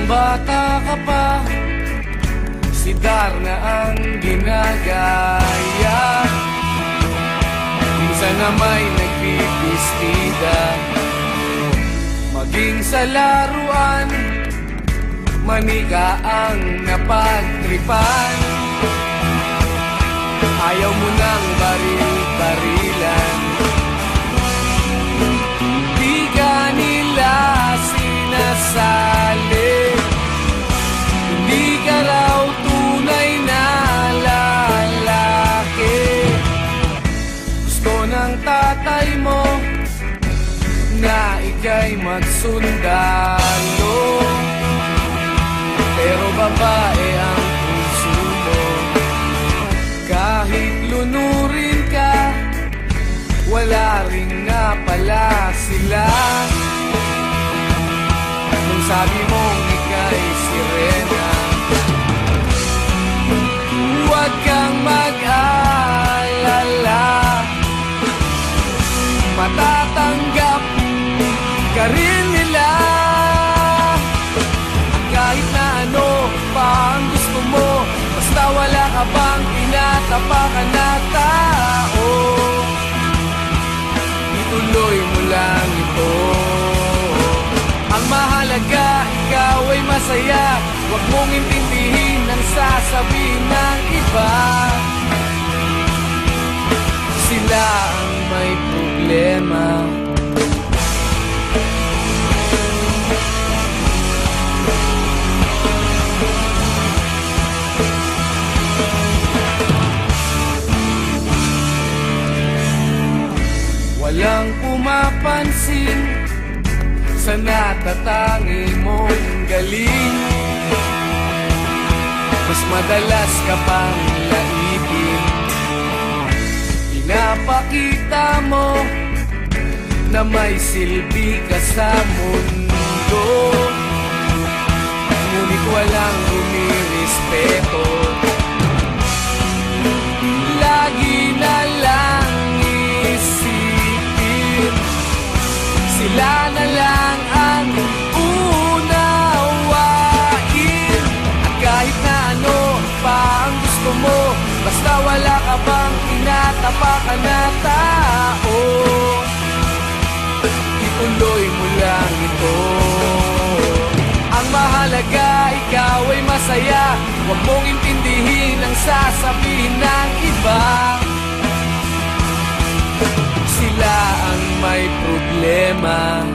Bata ka pa, si Darna ang ginagaya. Minsan na may nagpipistida, maging sa laruan, manika ang napagtripan. Ayaw mo nang baril-barilan, di ka nila sinasali. Hindi ka raw tunay na lalaki. Gusto ng tatay mo na ika'y magsundalo, pero babae ang puso mo. Kahit lunurin ka, wala rin nga pala sila. Nung sabi mong ika'y sirena, huwag kang mag-alala, matatanggap ka rin nila. Kahit na ano pa ang gusto mo, basta wala ka bang tinatapakan na tao, ituloy mo lang ito. Ang mahalaga, ikaw ay masaya, huwag mong intindihin ang sasabihin ng iba. Sila ang may problema. Walang pumapansin sa natatangi mong galing. Mas madalas ka pang laipin, pinapakita mo na may silbi ka sa mundo, ngunit walang rumirespeto. Lagi na lang isipin, sila na lang ang unawain. At kahit na ano pa ang gusto mo, basta wala ka bang tinatapakan na tao, ituloy mo lang ito. Ang mahalaga, ikaw ay masaya, huwag mong intindihin ang sasabihin ng iba. Sila ang may problema.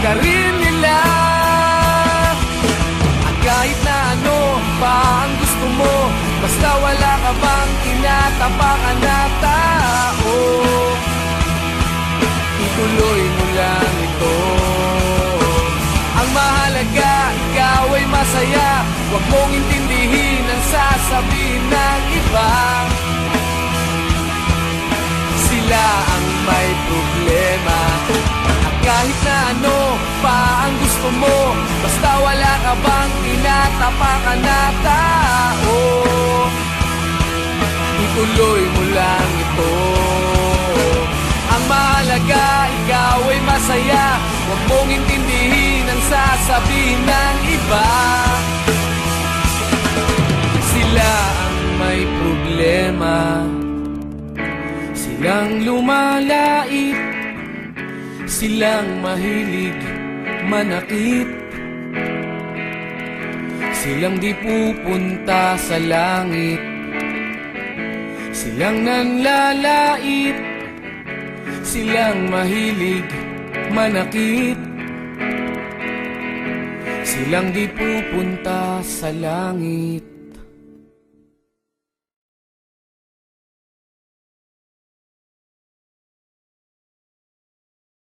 Ka rin nila. At kahit na ano pa ang gusto mo, basta wala ka bang tinatapakan na tao, ituloy mo lang ito. Ang mahalaga, ikaw ay masaya, huwag mong intindihin ang sasabihin ng iba. Sila ang may problema. Kahit na ano pa ang gusto mo, basta wala ka bang tinatapakan na tao, ituloy mo lang ito. Ang mahalaga, ikaw ay masaya, Huwag mong intindihin ang sasabihin ng iba. Sila ang may problema, silang lumalait, silang mahilig manakit, silang di pupunta sa langit, silang nanlalait, silang mahilig manakit, silang di pupunta sa langit.